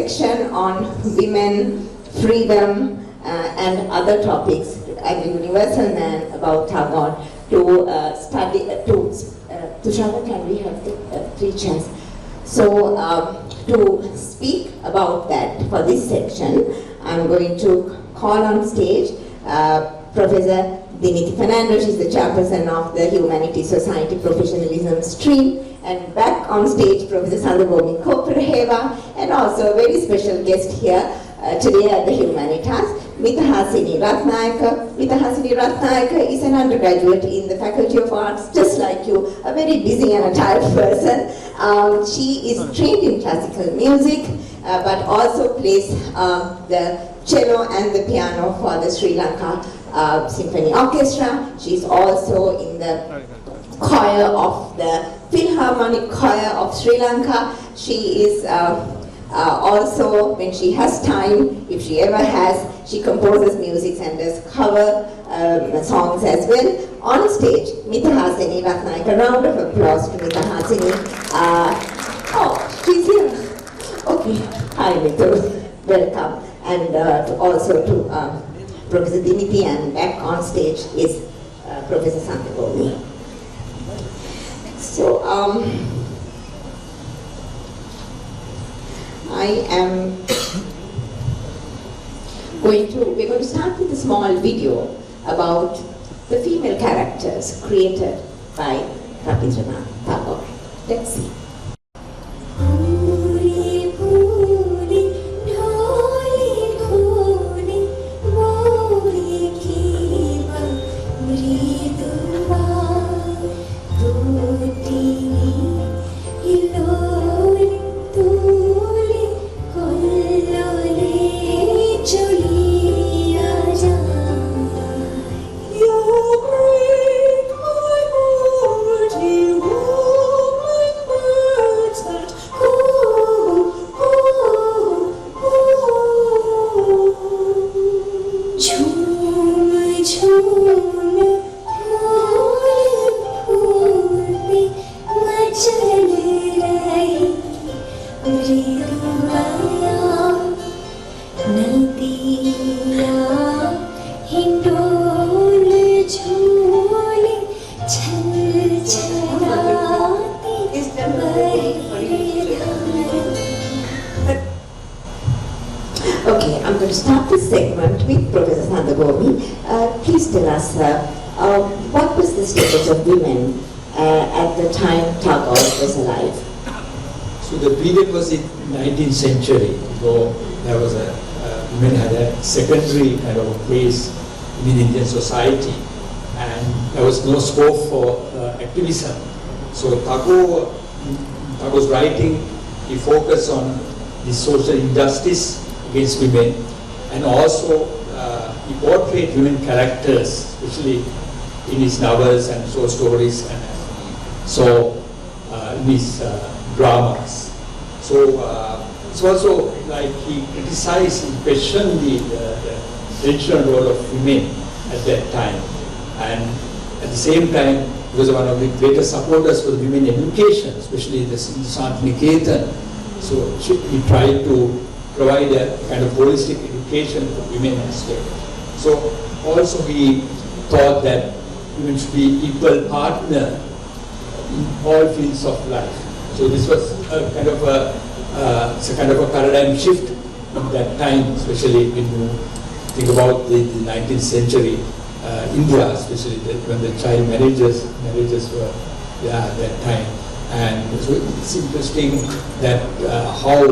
section on women, freedom, and other topics as a universal man about Tagore Tushara, can we have the 3 chairs? So to speak about that for this section, I'm going to call on stage Professor Diniti Fernando. She's the chairperson of the Humanities Society Professionalism Stream. And back on stage, Professor Sandagomi Kopraheva, and also a very special guest here today at the Humanitas, Mithahasini Ratnayaka. Mithahasini Ratnayaka is an undergraduate in the Faculty of Arts, just like you, a very busy and a tired person. She is trained in classical music, but also plays the cello and the piano for the Sri Lanka Symphony Orchestra. She's also in the choir of the Philharmonic Choir of Sri Lanka. She is also, when she has time, if she ever has, she composes music and does cover songs as well. On stage, Mithahasini Ratnayaka. A round of applause to Mithahasini. Oh, she's here. Okay. Hi, Mithu. Welcome. And also to Professor Diniti, and back on stage is Professor Sandagomi. So, we're going to start with a small video about the female characters created by Rabindranath Tagore. Let's see. Okay, I'm going to start this segment with Professor Sandagomi. Please tell us, what was the status of women at the time Tagore was alive? So the period was in 19th century, though there was women had a secondary kind of a place in Indian society, and there was no scope for activism. So Tagore's writing, he focused on the social injustice against women, and also he portrayed women characters, especially in his novels and short stories, and in his dramas. So it's also like he criticized and questioned the traditional role of women at that time, and at the same time he was one of the greatest supporters for the women education, especially the Santiniketan. So he tried to provide a kind of holistic education for women as well. So also he thought that women should be equal partner in all fields of life. So this was a kind of a paradigm shift in that time, especially when you think about the 19th century India, especially when the child marriages were at that time. And so it's interesting that how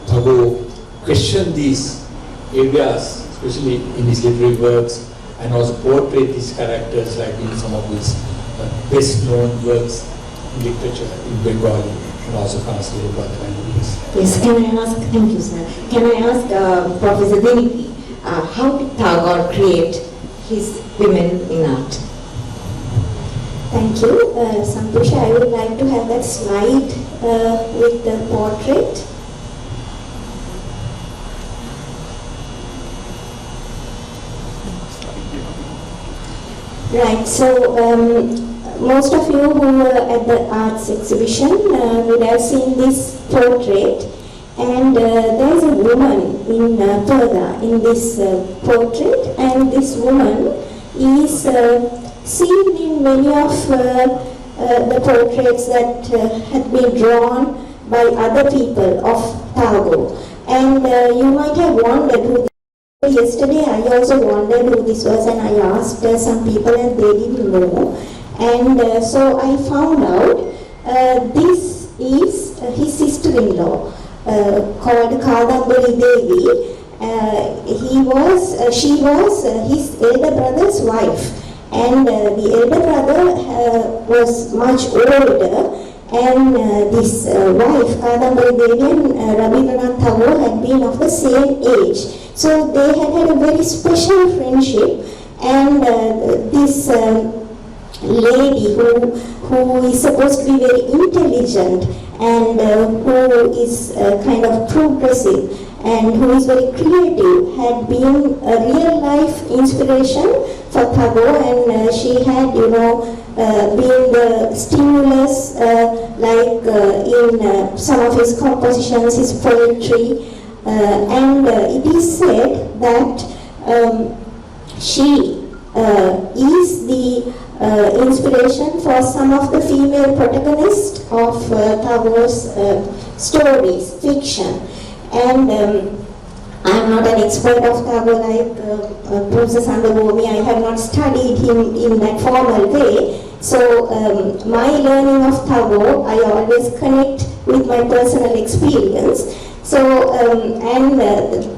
Tagore questioned these areas, especially in his literary works, and also portrayed these characters like in some of his best known works in literature in Bengali, and also translated by the languages. Yes, can I ask, thank you sir, can I ask Professor Diniti, how did Tagore create his women in art? Thank you, Santosha. I would like to have that slide with the portrait. Right, so most of you who were at the arts exhibition would have seen this portrait. And there is a woman in Perda in this portrait, and this woman is seen in many of the portraits that had been drawn by other people of Tagore. And you might have wondered who. Yesterday I also wondered who this was, and I asked some people and they didn't know. And so I found out this is his sister-in-law called Kadambari Devi. She was his elder brother's wife, and the elder brother was much older, and this wife, Kadambari Devi, and Rabindranath Tagore had been of the same age. So they had a very special friendship, and this lady who is supposed to be very intelligent and who is kind of progressive and who is very creative had been a real life inspiration for Tagore, and she had, been the stimulus like in some of his compositions, his poetry. And it is said that she is the inspiration for some of the female protagonists of Tagore's stories, fiction. And I am not an expert of Tagore like Professor Sandavomi. I have not studied him in that formal way. So my learning of Tagore, I always connect with my personal experience. So,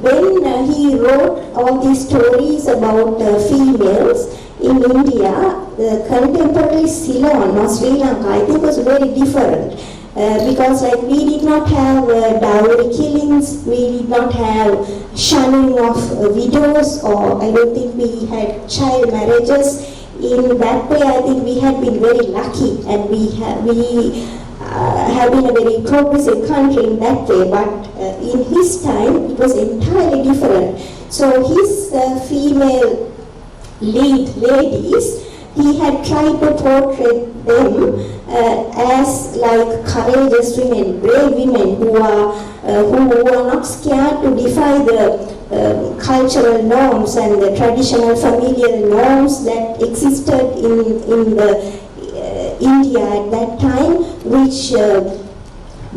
when he wrote all these stories about females in India, the contemporary Ceylon or Sri Lanka, I think, was very different. Because we did not have dowry killings, we did not have shunning of widows, or I don't think we had child marriages. In that way, I think we had been very lucky, and we have been a very progressive country in that way, but in his time it was entirely different. So his female lead ladies, he had tried to portray them as like courageous women, brave women who are not scared to defy the cultural norms and the traditional familial norms that existed in the India at that time, which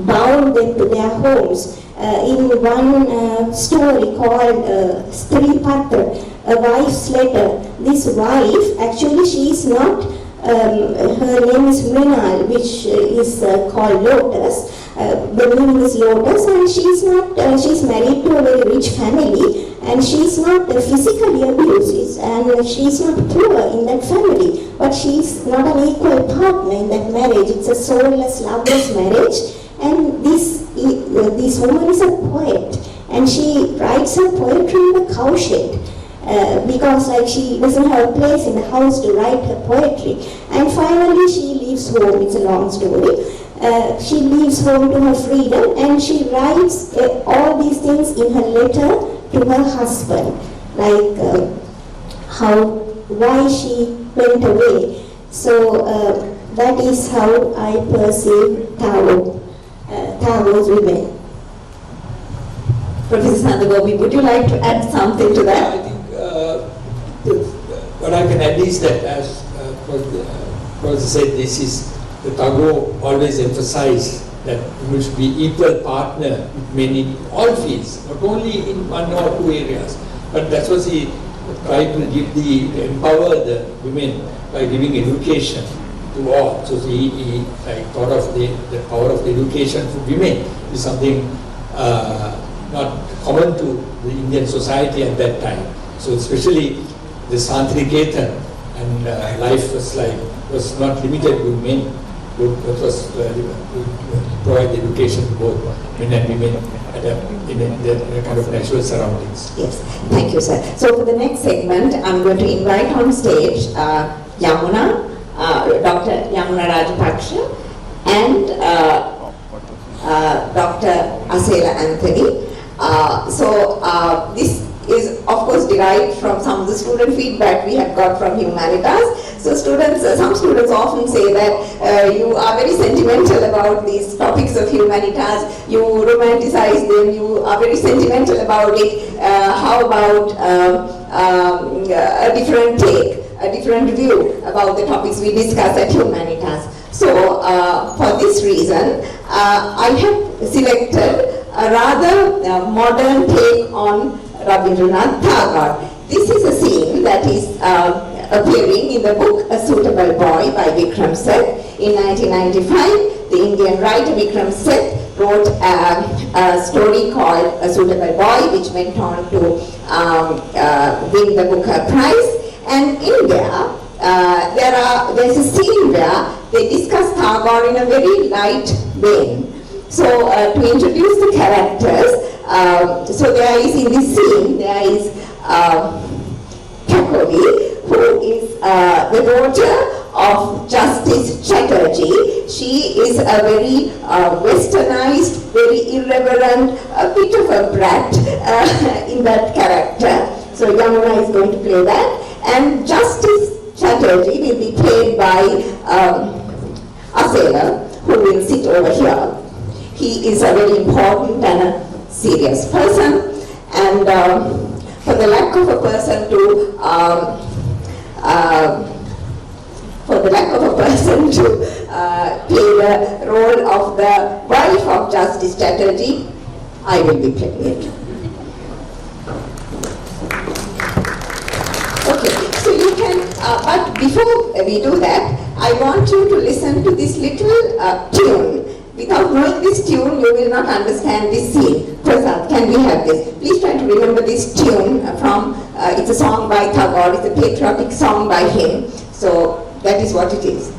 bound them to their homes. In one story called Stri Patra, a wife's letter, this wife, actually she is not, her name is Mrinal, which is called Lotus. The meaning is lotus, and she's married to a very rich family, and she's not physically abused, and she's not poor in that family, but she's not an equal partner in that marriage. It's a soulless, loveless marriage, and this woman is a poet, and she writes her poetry in the cowshed. Because she doesn't have a place in the house to write her poetry. And finally she leaves home, it's a long story. She leaves home to her freedom, and she writes all these things in her letter to her husband, like why she went away. So that is how I perceive Tagore's women. Professor Sandavomi, would you like to add something to that? I think what I can add is that, as Professor said, this is the Tagore always emphasized that we should be equal partner with men in all fields, not only in one or two areas. But that's what he tried to empower the women by giving education to all. So he thought of the power of the education for women is something not common to the Indian society at that time. So especially the Santriketan and life was not limited to men. It was to provide education to both men and women in their kind of natural surroundings. Yes, thank you, sir. So for the next segment, I'm going to invite on stage Yamuna, Dr. Yamuna Rajapaksha, and Dr. Asela Anthony. This is of course derived from some of the student feedback we have got from Humanitas. So students, some students often say that you are very sentimental about these topics of humanitas, you romanticize them, you are very sentimental about it. How about a different take, a different view about the topics we discuss at Humanitas? So for this reason, I have selected a rather modern take on Rabindranath Tagore. This is a scene that is appearing in the book A Suitable Boy by Vikram Seth. In 1995, the Indian writer Vikram Seth wrote a story called A Suitable Boy, which went on to win the Booker Prize. And in there's a scene where they discuss Tagore in a very light vein. So to introduce the characters, so there is in this scene, there is Kakoli, who is the daughter of Justice Chatterjee. She is a very westernized, very irreverent, a bit of a brat in that character. So Yamuna is going to play that. And Justice Chatterjee will be played by a sailor who will sit over here. He is a very important and a serious person, and for the lack of a person to play the role of the wife of Justice Chatterjee, I will be playing it. Okay, so you can, but before we do that, I want you to listen to this little tune. Without knowing this tune, you will not understand this scene. Prasad, can we have this? Please try to remember this tune from, it's a song by Tagore, it's a patriotic song by him. So that is what it is.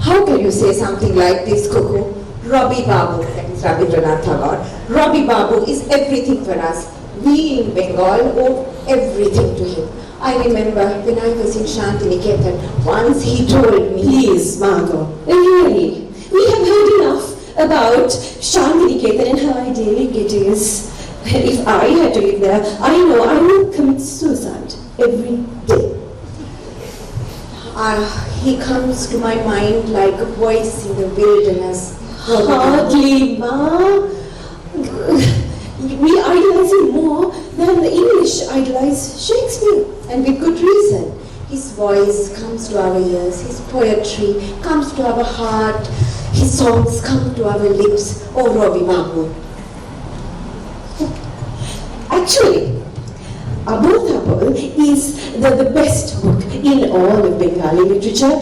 How can you say something like this, Kuku? Robbie Babu, that is Rabindranath Tagore. Robbie Babu is everything for us. We in Bengal owe everything to him. I remember when I was in Shantiniketan, once he told me, please, Margot, really, we have heard enough about Shantiniketan and how idyllic it is. If I had to live there, I know I would commit suicide every day. He comes to my mind like a voice in the wilderness. Hardly, Ma. We idolize him more than the English idolize Shakespeare. And with good reason. His voice comes to our ears, his poetry comes to our heart, his songs come to our lips. Oh, Robbie Babu. Actually, Abul Tabul is the best book in all of Bengali literature.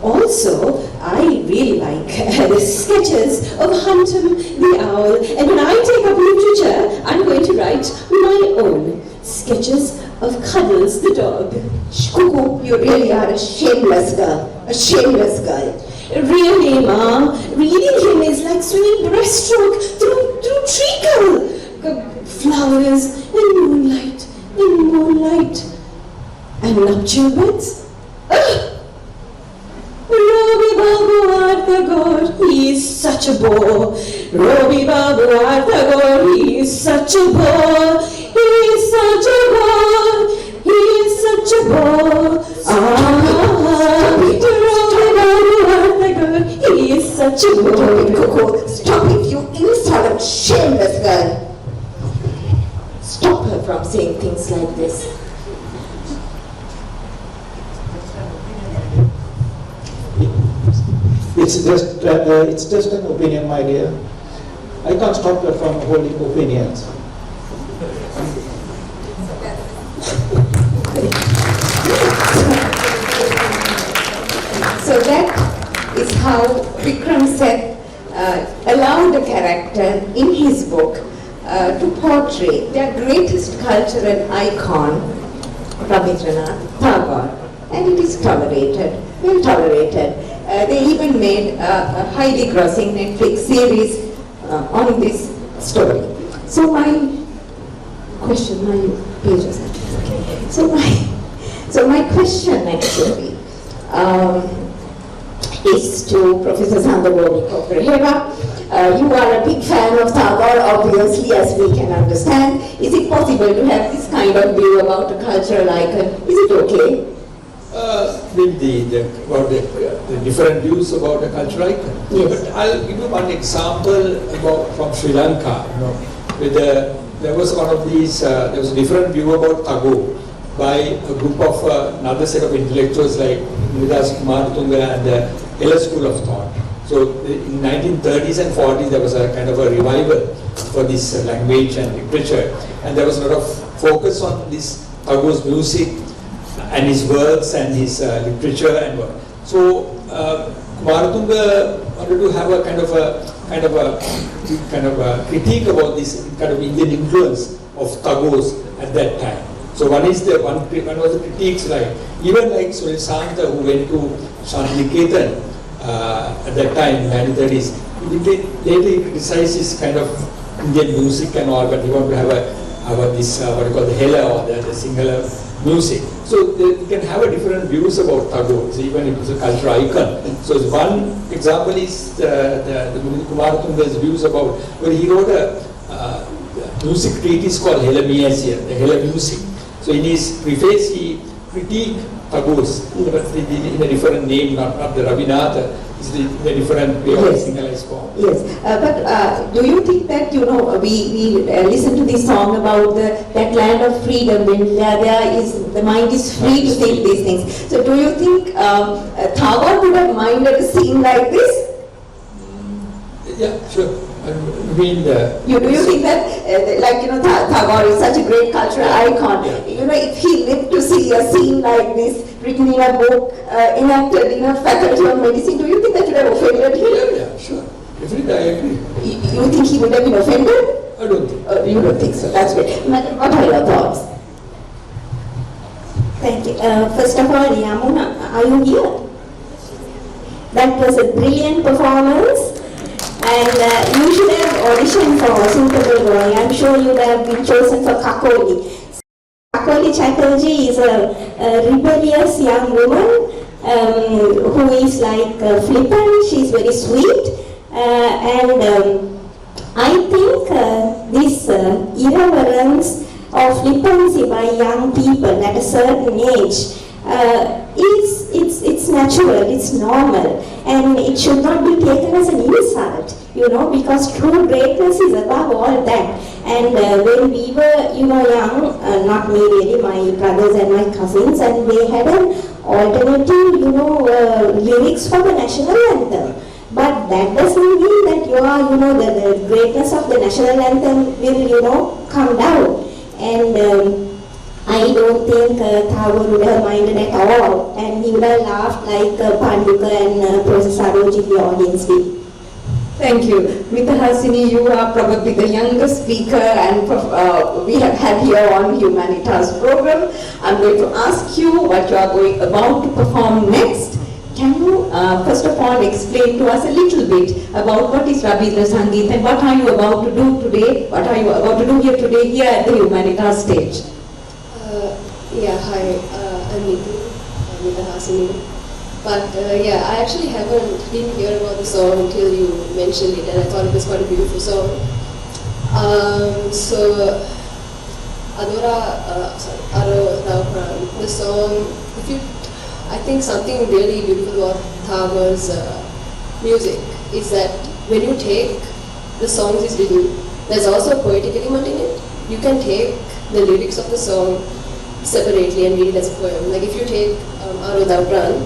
Also, I really like the sketches of Huntum the Owl. And when I take up literature, I'm going to write my own sketches of Cuddles the dog. Kuku, you really are a shameless girl. A shameless girl. Really, Ma, reading him is like swimming breaststroke through treacle. Flowers and moonlight, and nuptial beds. Robbie Babu Arthagore, he is such a bore. Robbie Babu Arthagore, he is such a bore. He is such a bore. He is such a bore. Robbie Babu Arthagore, he is such a bore. Stop it, Kuku. Stop it, you insolent, shameless girl. Stop her from saying things like this. It's just an opinion, my dear. I can't stop her from holding opinions. So that is how Vikram Seth allowed a character in his book to portray their greatest cultural icon, Rabindranath Tagore, and it is tolerated. well tolerated. They even made a highly grossing Netflix series on this story. So my question, my pages. So my question actually is to Professor Sandhavani Kokrahera. You are a big fan of Tagore, obviously, as we can understand. Is it possible to have this kind of view about a cultural icon? Is it okay? With the different views about a cultural icon. Yes. But I'll give you one example from Sri Lanka. There was one of these. There was a different view about Tagore by a group of another set of intellectuals like Humanitas, Kumaratunga, and the Hela School of Thought. So in 1930s and 40s, there was a kind of a revival for this language and literature, and there was a lot of focus on this Tagore's music and his works and his literature and work. So Kumaratunga wanted to have a kind of a critique about this kind of Indian influence of Tagore's at that time. So one was the critiques like even like Sunil Santa, who went to Shantiniketan at that time in 1930s. Later he criticized this kind of Indian music and all, but he wanted to have this what you call the Hela or the Sinhala music. So you can have a different views about Tagore, so even if it's a cultural icon. So one example is the Kumaratunga's views about, where he wrote a music treatise called Hela Miasia, the Hela music. So in his preface he critiqued Tagore's, but in a different name, not the Rabinatha, it's in a different way of Singhalese form. Yes, but do you think that, we listen to this song about that land of freedom, when the mind is free to think these things. So do you think Tagore would have minded a scene like this? Yeah, sure. Do you think that, Tagore is such a great cultural icon, if he lived to see a scene like this written in a book, enacted in a faculty of medicine, do you think that would have offended him? Yeah, sure. Definitely, I agree. You think he would have been offended? I don't think. You don't think so, that's great. Madam, what are your thoughts? Thank you. First of all, Yamuna, are you here? That was a brilliant performance. And you should have auditioned for Suitable Boy. I'm sure you would have been chosen for Kakoli. Kakoli Chatterjee is a rebellious young woman who is like flippant. She's very sweet. I think this irreverence or flippancy by young people at a certain age it's natural, it's normal, and it should not be taken as an insult, because true greatness is above all that. And when we were, young, not me really, my brothers and my cousins, and they had an alternative, lyrics for the national anthem. But that doesn't mean that the greatness of the national anthem will, come down. And I don't think Tagore would have minded at all, and he would have laughed like Panduka and Professor Saroji, the audience did. Thank you. Mita Hasini, you are probably the youngest speaker, and we have had here on Humanitas program. I'm going to ask you what you are about to perform next. Can you first of all explain to us a little bit about what is Rabindra Sangeet and what are you about to do today? What are you about to do here today here at the Humanitas stage? Hi, I'm Mita Hasini. But I actually didn't hear about the song until you mentioned it, and I thought it was quite a beautiful song. Aro Raupran, the song, I think something really beautiful about Tagore's music is that when you take the songs he's written, there's also a poetic element in it. You can take the lyrics of the song separately and read it as a poem. Like if you take Aro Raupran,